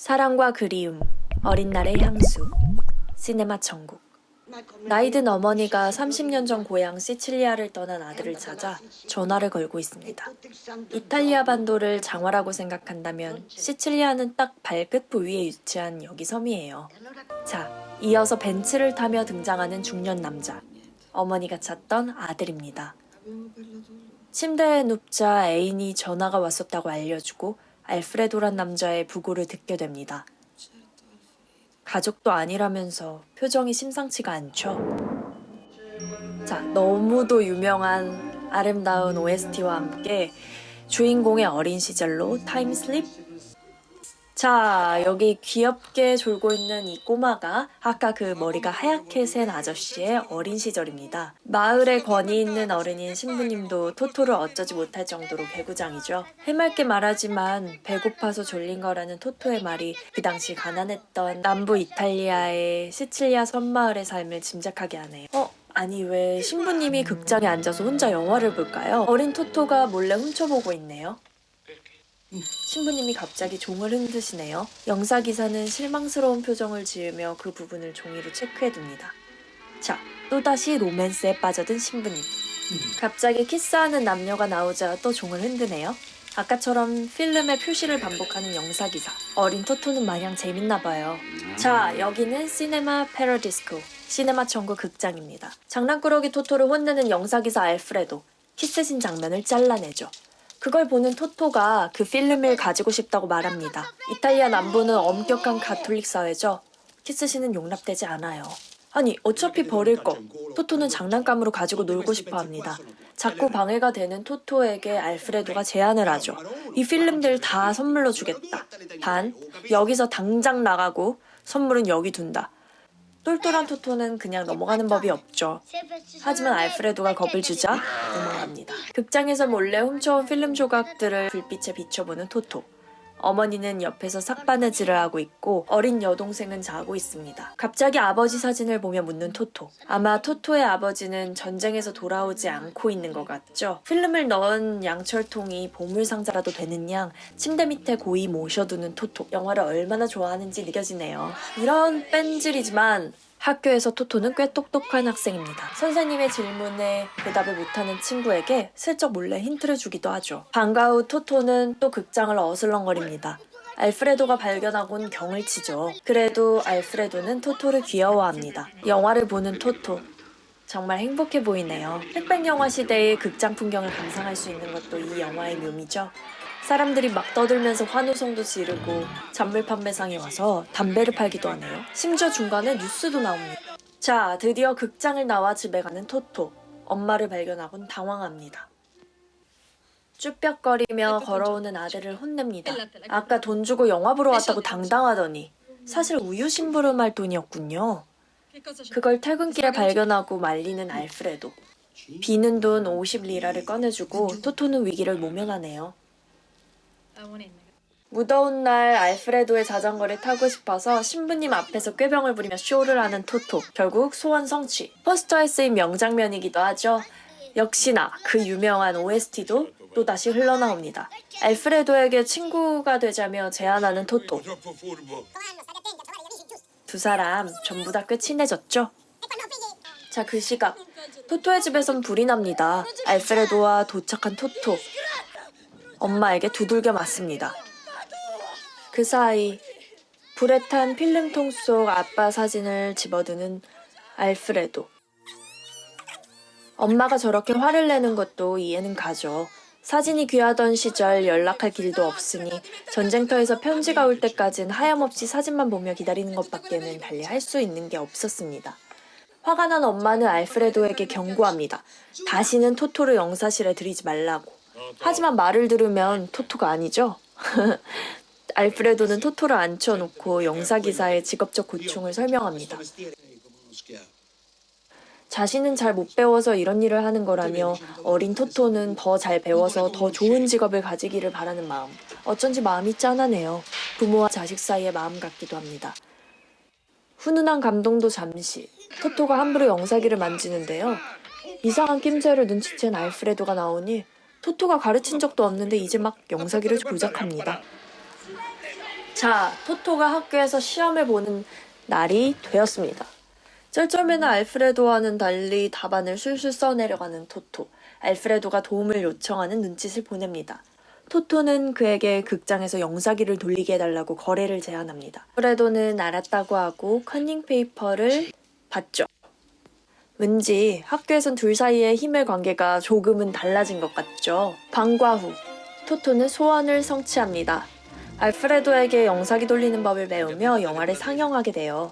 사랑과 그리움, 어린 날의 향수, 시네마 천국. 나이든 어머니가 30년 전 고향 시칠리아를 떠난 아들을 찾아 전화를 걸고 있습니다. 이탈리아 반도를 장화라고 생각한다면 시칠리아는 딱 발끝 위에 위치한 여기 섬이에요. 자, 이어서 벤츠를 타며 등장하는 중년 남자. 어머니가 찾던 아들입니다. 침대에 눕자 애인이 전화가 왔었다고 알려주고 알프레도란 남자의 부고를 듣게 됩니다. 가족도 아니라면서 표정이 심상치가 않죠. 자, 너무도 유명한 아름다운 OST와 함께 주인공의 어린 시절로 타임슬립. 자, 여기 귀엽게 졸고 있는 이 꼬마가 아까 그 머리가 하얗게 센 아저씨의 어린 시절입니다. 마을에 권위 있는 어른인 신부님도 토토를 어쩌지 못할 정도로 개구장이죠. 해맑게 말하지만 배고파서 졸린 거라는 토토의 말이 그 당시 가난했던 남부 이탈리아의 시칠리아 섬마을의 삶을 짐작하게 하네요. 아니 왜 신부님이 극장에 앉아서 혼자 영화를 볼까요? 어린 토토가 몰래 훔쳐보고 있네요. 신부님이 갑자기 종을 흔드시네요. 영사기사는 실망스러운 표정을 지으며 그 부분을 종이로 체크해둡니다. 자, 또다시 로맨스에 빠져든 신부님. 갑자기 키스하는 남녀가 나오자 또 종을 흔드네요. 아까처럼 필름의 표시를 반복하는 영사기사. 어린 토토는 마냥 재밌나봐요. 자, 여기는 시네마 패러디스코, 시네마 천국 극장입니다. 장난꾸러기 토토를 혼내는 영사기사 알프레도. 키스신 장면을 잘라내죠. 그걸 보는 토토가 그 필름을 가지고 싶다고 말합니다. 이탈리아 남부는 엄격한 가톨릭 사회죠. 키스신은 용납되지 않아요. 아니 어차피 버릴 거. 토토는 장난감으로 가지고 놀고 싶어 합니다. 자꾸 방해가 되는 토토에게 알프레도가 제안을 하죠. 이 필름들 다 선물로 주겠다. 단 여기서 당장 나가고 선물은 여기 둔다. 똘똘한 토토는 그냥 넘어가는 법이 없죠. 하지만 알프레도가 겁을 주자 도망갑니다. 극장에서 몰래 훔쳐온 필름 조각들을 불빛에 비춰보는 토토. 어머니는 옆에서 삭바느질을 하고 있고 어린 여동생은 자고 있습니다. 갑자기 아버지 사진을 보며 묻는 토토. 아마 토토의 아버지는 전쟁에서 돌아오지 않고 있는 것 같죠? 필름을 넣은 양철통이 보물상자라도 되는 양 침대 밑에 고이 모셔두는 토토. 영화를 얼마나 좋아하는지 느껴지네요. 이런 뺀질이지만 학교에서 토토는 꽤 똑똑한 학생입니다. 선생님의 질문에 대답을 못하는 친구에게 슬쩍 몰래 힌트를 주기도 하죠. 방과 후 토토는 또 극장을 어슬렁거립니다. 알프레도가 발견하곤 경을 치죠. 그래도 알프레도는 토토를 귀여워합니다. 영화를 보는 토토. 정말 행복해 보이네요. 흑백 영화 시대의 극장 풍경을 감상할 수 있는 것도 이 영화의 묘미죠. 사람들이 막 떠들면서 환호성도 지르고 잔물 판매상에 와서 담배를 팔기도 하네요. 심지어 중간에 뉴스도 나옵니다. 자, 드디어 극장을 나와 집에 가는 토토. 엄마를 발견하곤 당황합니다. 쭈뼛거리며 걸어오는 아들을 혼냅니다. 아까 돈 주고 영화 보러 왔다고 당당하더니 사실 우유 심부름할 돈이었군요. 그걸 퇴근길에 발견하고 말리는 알프레도. 비는 돈 50리라를 꺼내주고 토토는 위기를 모면하네요. 무더운 날 알프레도의 자전거를 타고 싶어서 신부님 앞에서 꾀병을 부리며 쇼를 하는 토토. 결국 소원 성취. 포스터에 쓰인 명장면이기도 하죠. 역시나 그 유명한 OST도 또다시 흘러나옵니다. 알프레도에게 친구가 되자며 제안하는 토토. 두 사람 전부 다 꽤 친해졌죠? 자, 그 시각 토토의 집에선 불이 납니다. 알프레도와 도착한 토토. 엄마에게 두들겨 맞습니다. 그 사이 불에 탄 필름통 속 아빠 사진을 집어드는 알프레도. 엄마가 저렇게 화를 내는 것도 이해는 가죠. 사진이 귀하던 시절 연락할 길도 없으니 전쟁터에서 편지가 올 때까진 하염없이 사진만 보며 기다리는 것밖에는 달리 할 수 있는 게 없었습니다. 화가 난 엄마는 알프레도에게 경고합니다. 다시는 토토를 영사실에 들이지 말라고. 하지만 말을 들으면 토토가 아니죠? 알프레도는 토토를 앉혀놓고 영사기사의 직업적 고충을 설명합니다. 자신은 잘 못 배워서 이런 일을 하는 거라며 어린 토토는 더 잘 배워서 더 좋은 직업을 가지기를 바라는 마음. 어쩐지 마음이 짠하네요. 부모와 자식 사이의 마음 같기도 합니다. 훈훈한 감동도 잠시. 토토가 함부로 영사기를 만지는데요. 이상한 낌새를 눈치챈 알프레도가 나오니 토토가 가르친 적도 없는데 이제 막 영사기를 조작합니다. 자, 토토가 학교에서 시험을 보는 날이 되었습니다. 쩔쩔매는 알프레도와는 달리 답안을 술술 써내려가는 토토. 알프레도가 도움을 요청하는 눈짓을 보냅니다. 토토는 그에게 극장에서 영사기를 돌리게 해달라고 거래를 제안합니다. 알프레도는 알았다고 하고 커닝 페이퍼를 받죠. 왠지 학교에선 둘 사이의 힘의 관계가 조금은 달라진 것 같죠. 방과 후 토토는 소원을 성취합니다. 알프레도에게 영사기 돌리는 법을 배우며 영화를 상영하게 돼요.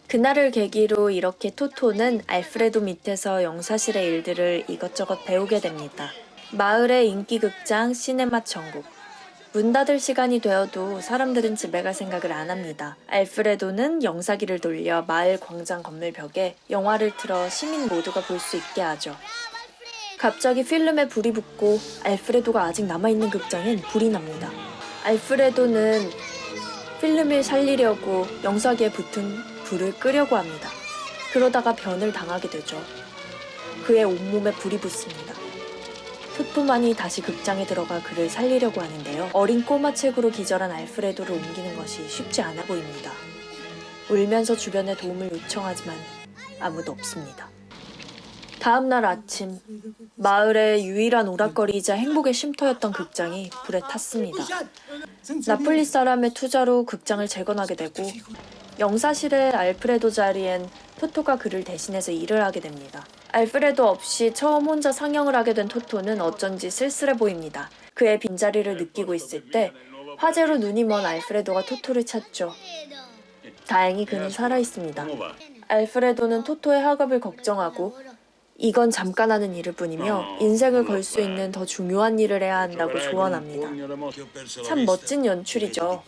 그날을 계기로 이렇게 토토는 알프레도 밑에서 영사실의 일들을 이것저것 배우게 됩니다. 마을의 인기극장 시네마 천국. 문 닫을 시간이 되어도 사람들은 집에 갈 생각을 안 합니다. 알프레도는 영사기를 돌려 마을 광장 건물 벽에 영화를 틀어 시민 모두가 볼 수 있게 하죠. 갑자기 필름에 불이 붙고 알프레도가 아직 남아있는 극장엔 불이 납니다. 알프레도는 필름을 살리려고 영사기에 붙은 불을 끄려고 합니다. 그러다가 변을 당하게 되죠. 그의 온몸에 불이 붙습니다. 토토만이 다시 극장에 들어가 그를 살리려고 하는데요. 어린 꼬마 책으로 기절한 알프레도를 옮기는 것이 쉽지 않아 보입니다. 울면서 주변에 도움을 요청하지만 아무도 없습니다. 다음 날 아침, 마을의 유일한 오락거리이자 행복의 쉼터였던 극장이 불에 탔습니다. 나폴리 사람의 투자로 극장을 재건하게 되고 영사실의 알프레도 자리엔 토토가 그를 대신해서 일을 하게 됩니다. 알프레도 없이 처음 혼자 상영을 하게 된 토토는 어쩐지 쓸쓸해 보입니다. 그의 빈자리를 느끼고 있을 때 화재로 눈이 먼 알프레도가 토토를 찾죠. 다행히 그는 살아있습니다. 알프레도는 토토의 학업을 걱정하고 이건 잠깐 하는 일일 뿐이며 인생을 걸 수 있는 더 중요한 일을 해야 한다고 조언합니다. 참 멋진 연출이죠.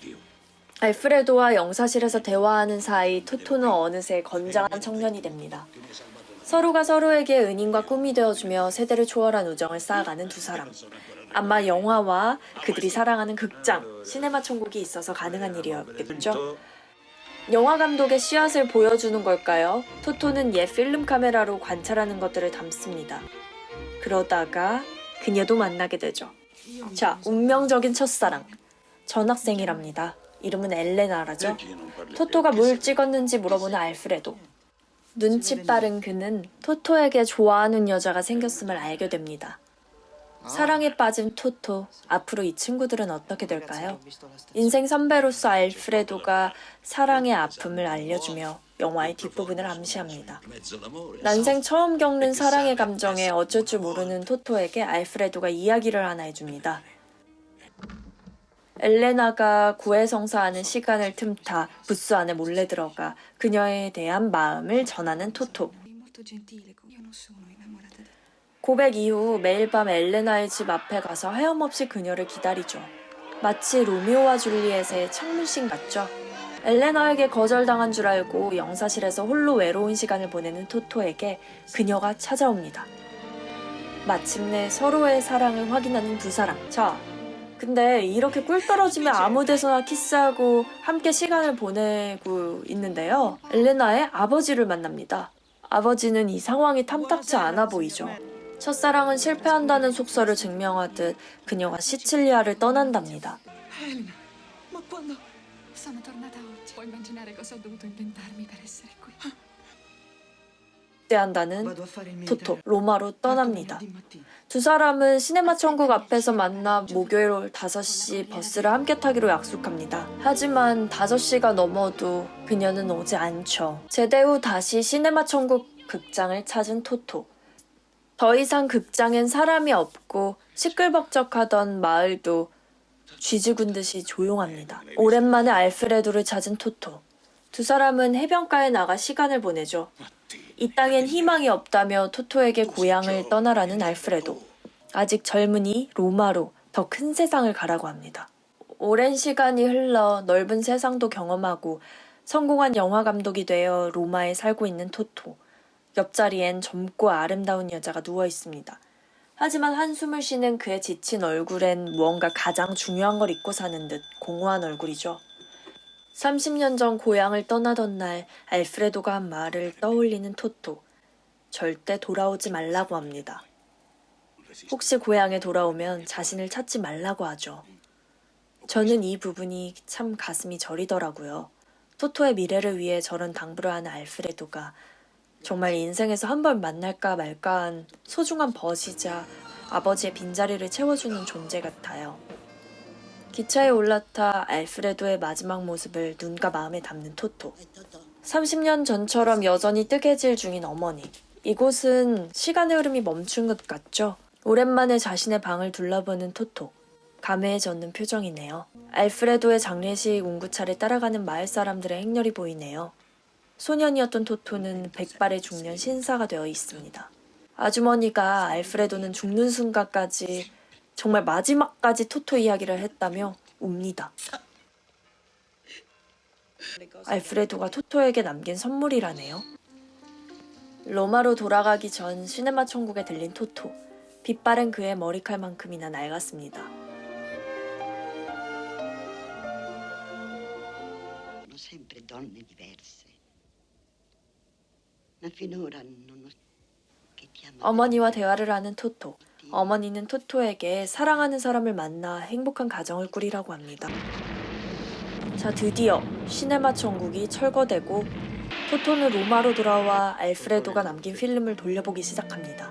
알프레도와 영사실에서 대화하는 사이 토토는 어느새 건장한 청년이 됩니다. 서로가 서로에게 은인과 꿈이 되어주며 세대를 초월한 우정을 쌓아가는 두 사람. 아마 영화와 그들이 사랑하는 극장, 시네마 천국이 있어서 가능한 일이었겠죠? 영화 감독의 씨앗을 보여주는 걸까요? 토토는 옛 필름 카메라로 관찰하는 것들을 담습니다. 그러다가 그녀도 만나게 되죠. 자, 운명적인 첫사랑. 전학생이랍니다. 이름은 엘레나라죠. 토토가 뭘 찍었는지 물어보는 알프레도. 눈치 빠른 그는 토토에게 좋아하는 여자가 생겼음을 알게 됩니다. 사랑에 빠진 토토, 앞으로 이 친구들은 어떻게 될까요? 인생 선배로서 알프레도가 사랑의 아픔을 알려주며 영화의 뒷부분을 암시합니다. 난생 처음 겪는 사랑의 감정에 어쩔 줄 모르는 토토에게 알프레도가 이야기를 하나 해줍니다. 엘레나가 고해성사하는 시간을 틈타 부스 안에 몰래 들어가 그녀에 대한 마음을 전하는 토토. 고백 이후 매일 밤 엘레나의 집 앞에 가서 하염없이 그녀를 기다리죠. 마치 로미오와 줄리엣의 창문씬 같죠. 엘레나에게 거절당한 줄 알고 영사실에서 홀로 외로운 시간을 보내는 토토에게 그녀가 찾아옵니다. 마침내 서로의 사랑을 확인하는 두 사람. 자, 근데 이렇게 꿀 떨어지면 아무 데서나 키스하고 함께 시간을 보내고 있는데요. 엘레나의 아버지를 만납니다. 아버지는 이 상황이 탐탁치 않아 보이죠. 첫사랑은 실패한다는 속설을 증명하듯 그녀가 시칠리아를 떠난답니다. 한다는 토토, 로마로 떠납니다. 두 사람은 시네마 천국 앞에서 만나 목요일 5시 버스를 함께 타기로 약속합니다. 하지만 5시가 넘어도 그녀는 오지 않죠. 제대 후 다시 시네마 천국 극장을 찾은 토토. 더 이상 극장엔 사람이 없고 시끌벅적하던 마을도 쥐죽은 듯이 조용합니다. 오랜만에 알프레도를 찾은 토토. 두 사람은 해변가에 나가 시간을 보내죠. 이 땅엔 희망이 없다며 토토에게 고향을 떠나라는 알프레도. 아직 젊으니 로마로 더 큰 세상을 가라고 합니다. 오랜 시간이 흘러 넓은 세상도 경험하고 성공한 영화 감독이 되어 로마에 살고 있는 토토. 옆자리엔 젊고 아름다운 여자가 누워 있습니다. 하지만 한숨을 쉬는 그의 지친 얼굴엔 무언가 가장 중요한 걸 잊고 사는 듯 공허한 얼굴이죠. 30년 전 고향을 떠나던 날 알프레도가 한 말을 떠올리는 토토. 절대 돌아오지 말라고 합니다. 혹시 고향에 돌아오면 자신을 찾지 말라고 하죠. 저는 이 부분이 참 가슴이 저리더라고요. 토토의 미래를 위해 저런 당부를 하는 알프레도가 정말 인생에서 한 번 만날까 말까한 소중한 벗이자 아버지의 빈자리를 채워주는 존재 같아요. 기차에 올라타 알프레도의 마지막 모습을 눈과 마음에 담는 토토. 30년 전처럼 여전히 뜨개질 중인 어머니. 이곳은 시간의 흐름이 멈춘 것 같죠? 오랜만에 자신의 방을 둘러보는 토토. 감회해졌는 표정이네요. 알프레도의 장례식 운구차를 따라가는 마을 사람들의 행렬이 보이네요. 소년이었던 토토는 백발의 중년 신사가 되어 있습니다. 아주머니가 알프레도는 죽는 순간까지 정말 마지막까지 토토 이야기를 했다며 웁니다. 알프레도가 토토에게 남긴 선물이라네요. 로마로 돌아가기 전 시네마 천국에 들린 토토. 빛바랜 그의 머리칼만큼이나 낡았습니다. sempre donne diverse. Ma finora non ho che ti amo. 어머니와 대화를 하는 토토. 어머니는 토토에게 사랑하는 사람을 만나 행복한 가정을 꾸리라고 합니다. 자, 드디어 시네마 천국이 철거되고 토토는 로마로 돌아와 알프레도가 남긴 필름을 돌려보기 시작합니다.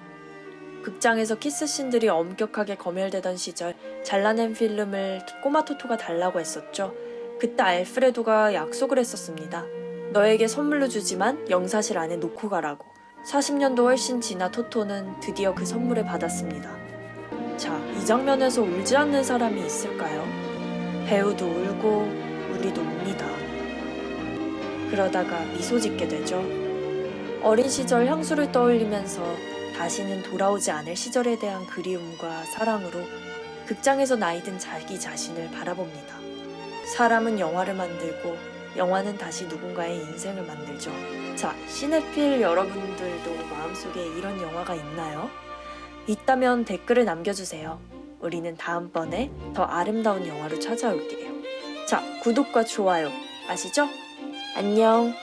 극장에서 키스씬들이 엄격하게 검열되던 시절 잘라낸 필름을 꼬마 토토가 달라고 했었죠. 그때 알프레도가 약속을 했었습니다. 너에게 선물로 주지만 영사실 안에 놓고 가라고. 40년도 훨씬 지나 토토는 드디어 그 선물을 받았습니다. 자, 이 장면에서 울지 않는 사람이 있을까요? 배우도 울고 우리도 웁니다. 그러다가 미소 짓게 되죠. 어린 시절 향수를 떠올리면서 다시는 돌아오지 않을 시절에 대한 그리움과 사랑으로 극장에서 나이든 자기 자신을 바라봅니다. 사람은 영화를 만들고 영화는 다시 누군가의 인생을 만들죠. 자, 시네필 여러분들도 마음속에 이런 영화가 있나요? 있다면 댓글을 남겨주세요. 우리는 다음번에 더 아름다운 영화로 찾아올게요. 자, 구독과 좋아요 아시죠? 안녕.